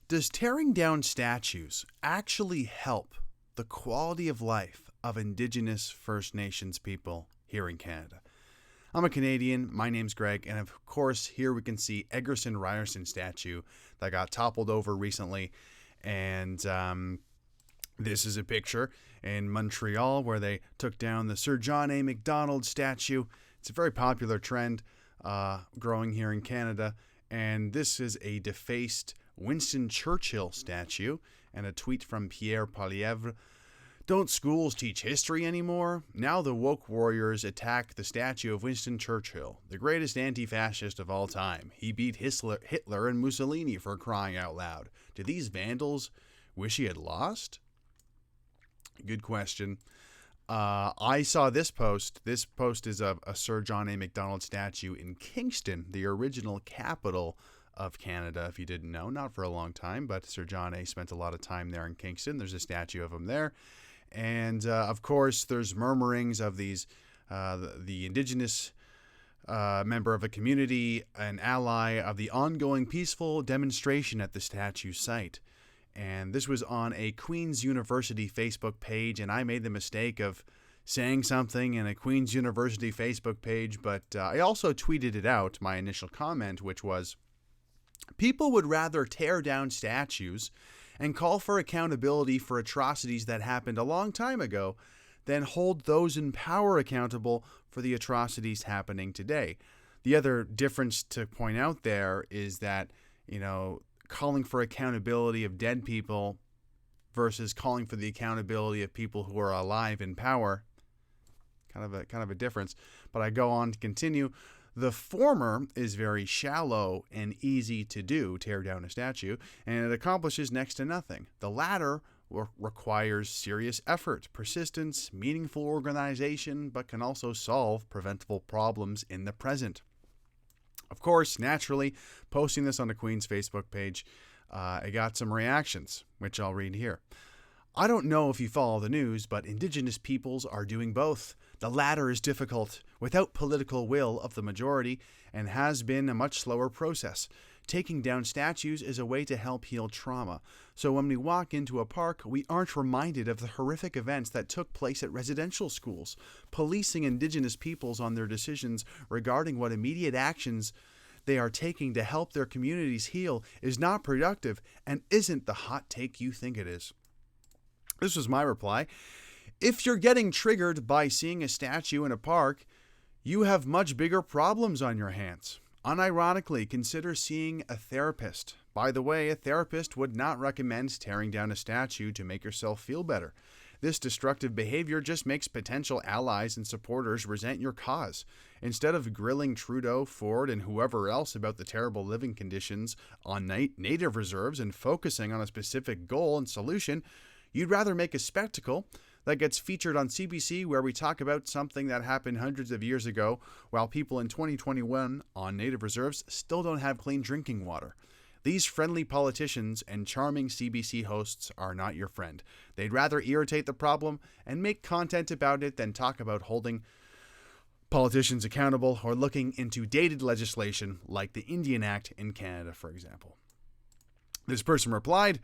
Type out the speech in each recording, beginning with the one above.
Does tearing down statues actually help the quality of life of Indigenous First Nations people here in Canada? I'm a Canadian, my name's Greg, and of course here we can see Egerton Ryerson statue that got toppled over recently, and this is a picture in Montreal where they took down the Sir John A. Macdonald statue. It's a very popular trend growing here in Canada, and this is a defaced Winston Churchill statue, and a tweet from Pierre Poilievre. Don't schools teach history anymore? Now the woke warriors attack the statue of Winston Churchill, the greatest anti-fascist of all time. He beat Hitler and Mussolini, for crying out loud. Do these vandals wish he had lost? Good question. I saw this post. This post is of a Sir John A. Macdonald statue in Kingston, the original capital of Canada, if you didn't know. Not for a long time, but Sir John A. spent a lot of time there in Kingston. There's a statue of him there. And, of course, there's murmurings of these, the Indigenous member of a community, an ally of the ongoing peaceful demonstration at the statue site. And this was on a Queen's University Facebook page, and I made the mistake of saying something in a Queen's University Facebook page, but I also tweeted it out, my initial comment, which was, people would rather tear down statues and call for accountability for atrocities that happened a long time ago than hold those in power accountable for the atrocities happening today. The other difference to point out there is that, calling for accountability of dead people versus calling for the accountability of people who are alive in power, kind of a difference. But I go on to continue. The former is very shallow and easy to do, tear down a statue, and it accomplishes next to nothing. The latter requires serious effort, persistence, meaningful organization, but can also solve preventable problems in the present. Of course, naturally, posting this on the Queen's Facebook page, I got some reactions, which I'll read here. I don't know if you follow the news, but Indigenous peoples are doing both. The latter is difficult, without political will of the majority, and has been a much slower process. Taking down statues is a way to help heal trauma. So when we walk into a park, we aren't reminded of the horrific events that took place at residential schools. Policing Indigenous peoples on their decisions regarding what immediate actions they are taking to help their communities heal is not productive and isn't the hot take you think it is. This was my reply. If you're getting triggered by seeing a statue in a park, you have much bigger problems on your hands. Unironically, consider seeing a therapist. By the way, a therapist would not recommend tearing down a statue to make yourself feel better. This destructive behavior just makes potential allies and supporters resent your cause. Instead of grilling Trudeau, Ford, and whoever else about the terrible living conditions on native reserves and focusing on a specific goal and solution, you'd rather make a spectacle that gets featured on CBC where we talk about something that happened hundreds of years ago while people in 2021 on native reserves still don't have clean drinking water. These friendly politicians and charming CBC hosts are not your friend. They'd rather irritate the problem and make content about it than talk about holding politicians accountable or looking into dated legislation like the Indian Act in Canada, for example. This person replied,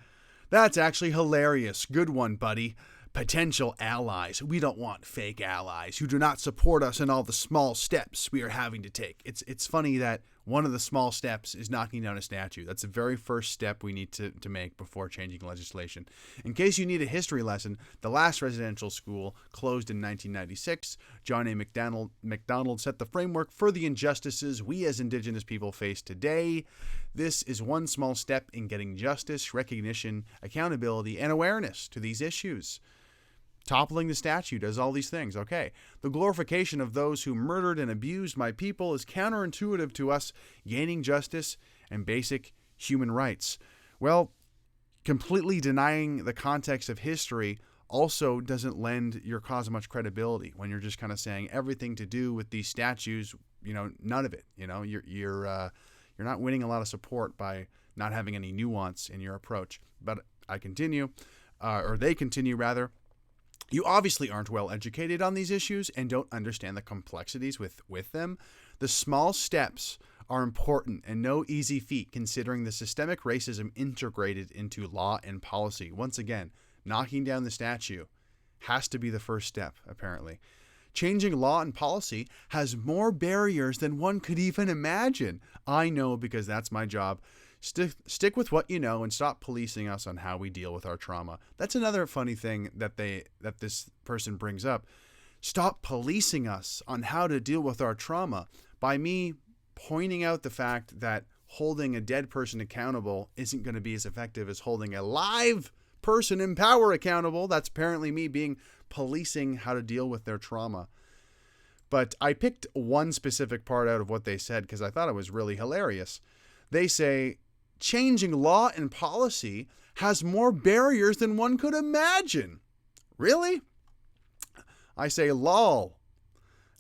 "That's actually hilarious. Good one, buddy. Potential allies. We don't want fake allies who do not support us in all the small steps we are having to take." It's funny that one of the small steps is knocking down a statue. That's the very first step we need to make before changing legislation. In case you need a history lesson, the last residential school closed in 1996. John A. Macdonald set the framework for the injustices we as Indigenous people face today. This is one small step in getting justice, recognition, accountability, and awareness to these issues. Toppling the statue does all these things. Okay. The glorification of those who murdered and abused my people is counterintuitive to us gaining justice and basic human rights. Well, completely denying the context of history also doesn't lend your cause much credibility when you're just kind of saying everything to do with these statues, none of it. You're not winning a lot of support by not having any nuance in your approach. But I continue, or they continue rather. You obviously aren't well educated on these issues and don't understand the complexities with them. The small steps are important and no easy feat considering the systemic racism integrated into law and policy. Once again, knocking down the statue has to be the first step, apparently. Changing law and policy has more barriers than one could even imagine. I know because that's my job. Stick with what you know and stop policing us on how we deal with our trauma. That's another funny thing that this person brings up. Stop policing us on how to deal with our trauma by me pointing out the fact that holding a dead person accountable isn't going to be as effective as holding a live person in power accountable. That's apparently me being policing how to deal with their trauma. But I picked one specific part out of what they said because I thought it was really hilarious. They say, changing law and policy has more barriers than one could imagine. Really? I say, lol.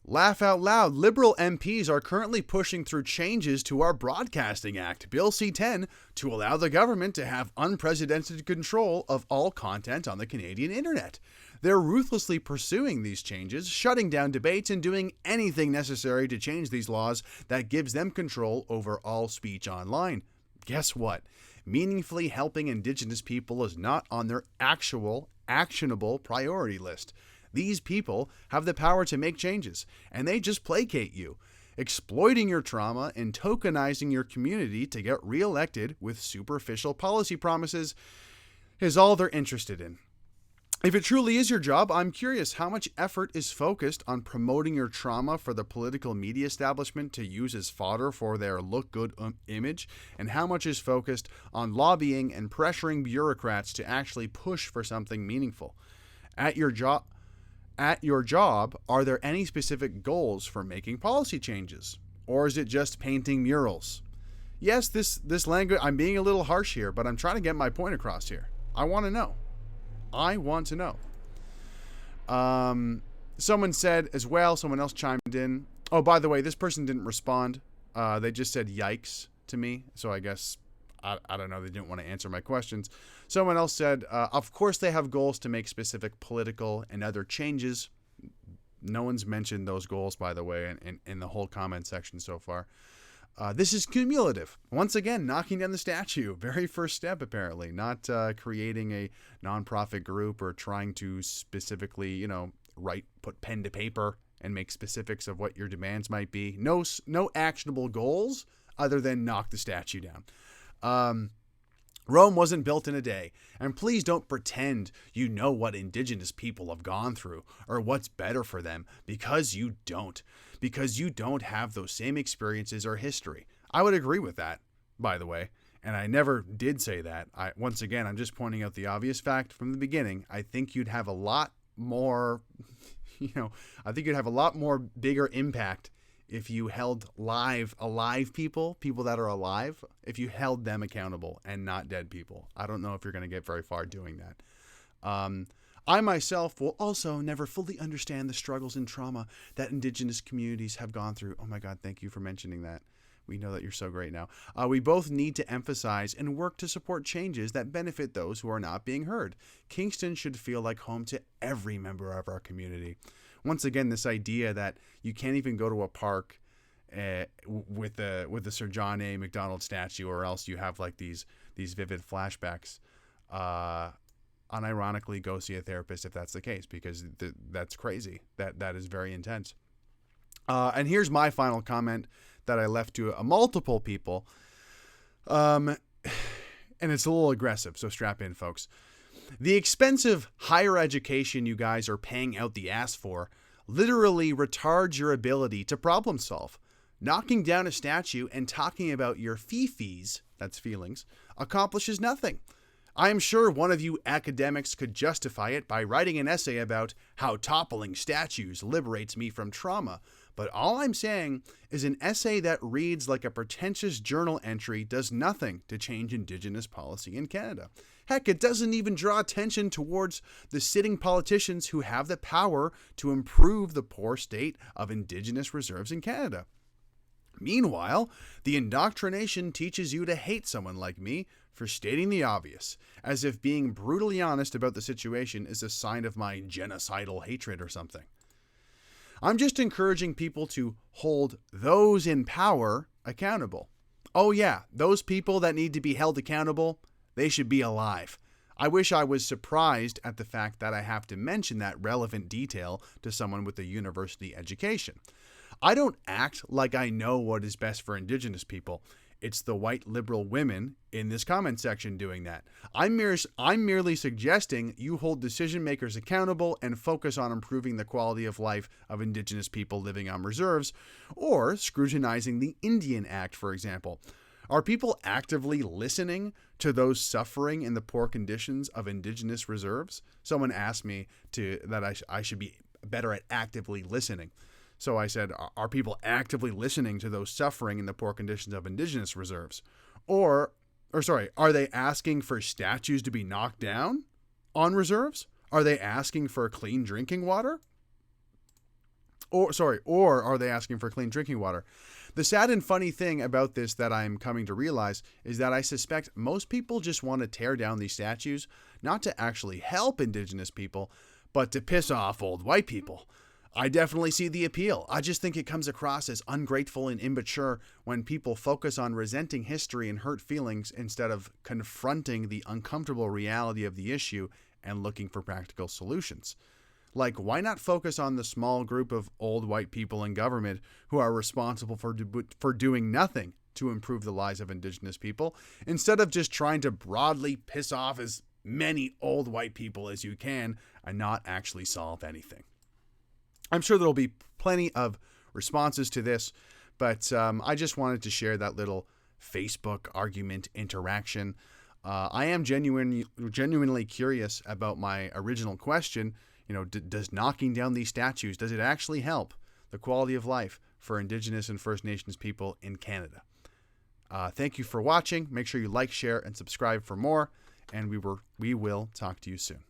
Laugh out loud. Liberal MPs are currently pushing through changes to our Broadcasting Act, Bill C-10, to allow the government to have unprecedented control of all content on the Canadian internet. They're ruthlessly pursuing these changes, shutting down debates and doing anything necessary to change these laws that gives them control over all speech online. Guess what? Meaningfully helping Indigenous people is not on their actual, actionable priority list. These people have the power to make changes, and they just placate you, exploiting your trauma and tokenizing your community to get reelected with superficial policy promises is all they're interested in. If it truly is your job, I'm curious how much effort is focused on promoting your trauma for the political media establishment to use as fodder for their look good image, and how much is focused on lobbying and pressuring bureaucrats to actually push for something meaningful. At your job, are there any specific goals for making policy changes? Or is it just painting murals? Yes, this language, I'm being a little harsh here, but I'm trying to get my point across here. I want to know. Someone said as well, someone else chimed in. Oh, by the way, this person didn't respond. They just said yikes to me. So I guess, I don't know, they didn't want to answer my questions. Someone else said, of course they have goals to make specific political and other changes. No one's mentioned those goals, by the way, in the whole comment section so far. This is cumulative. Once again, knocking down the statue. Very first step, apparently. Not creating a nonprofit group or trying to specifically, put pen to paper and make specifics of what your demands might be. No actionable goals other than knock the statue down. Rome wasn't built in a day, and please don't pretend you know what Indigenous people have gone through or what's better for them, because you don't have those same experiences or history. I would agree with that, by the way, and I never did say that. Once again, I'm just pointing out the obvious fact from the beginning. I think you'd have a lot more, bigger impact if you held alive people that are alive, if you held them accountable and not dead people. I don't know if you're going to get very far doing that. I myself will also never fully understand the struggles and trauma that Indigenous communities have gone through. Oh my God, thank you for mentioning that. We know that you're so great now. We both need to emphasize and work to support changes that benefit those who are not being heard. Kingston should feel like home to every member of our community. Once again, this idea that you can't even go to a park with the Sir John A. Macdonald statue, or else you have like these vivid flashbacks. Unironically, go see a therapist if that's the case, because that's crazy. That is very intense. And here's my final comment that I left to multiple people. And it's a little aggressive, so strap in, folks. The expensive higher education you guys are paying out the ass for literally retards your ability to problem solve. Knocking down a statue and talking about your fees, that's feelings, accomplishes nothing. I am sure one of you academics could justify it by writing an essay about how toppling statues liberates me from trauma. But all I'm saying is an essay that reads like a pretentious journal entry does nothing to change Indigenous policy in Canada. Heck, it doesn't even draw attention towards the sitting politicians who have the power to improve the poor state of Indigenous reserves in Canada. Meanwhile, the indoctrination teaches you to hate someone like me for stating the obvious, as if being brutally honest about the situation is a sign of my genocidal hatred or something. I'm just encouraging people to hold those in power accountable. Oh yeah, those people that need to be held accountable, they should be alive. I wish I was surprised at the fact that I have to mention that relevant detail to someone with a university education. I don't act like I know what is best for Indigenous people. It's the white liberal women in this comment section doing that. I'm merely suggesting you hold decision makers accountable and focus on improving the quality of life of Indigenous people living on reserves, or scrutinizing the Indian Act, for example. Are people actively listening to those suffering in the poor conditions of Indigenous reserves? Someone asked me that I should be better at actively listening. So I said, are people actively listening to those suffering in the poor conditions of Indigenous reserves? Are they asking for statues to be knocked down on reserves? Are they asking for clean drinking water? Or are they asking for clean drinking water? The sad and funny thing about this that I'm coming to realize is that I suspect most people just want to tear down these statues, not to actually help Indigenous people, but to piss off old white people. I definitely see the appeal. I just think it comes across as ungrateful and immature when people focus on resenting history and hurt feelings instead of confronting the uncomfortable reality of the issue and looking for practical solutions. Like, why not focus on the small group of old white people in government who are responsible for doing nothing to improve the lives of Indigenous people, instead of just trying to broadly piss off as many old white people as you can and not actually solve anything? I'm sure there'll be plenty of responses to this, but I just wanted to share that little Facebook argument interaction. I am genuinely curious about my original question. Does knocking down these statues, does it actually help the quality of life for Indigenous and First Nations people in Canada? Thank you for watching. Make sure you like, share, and subscribe for more, and we will talk to you soon.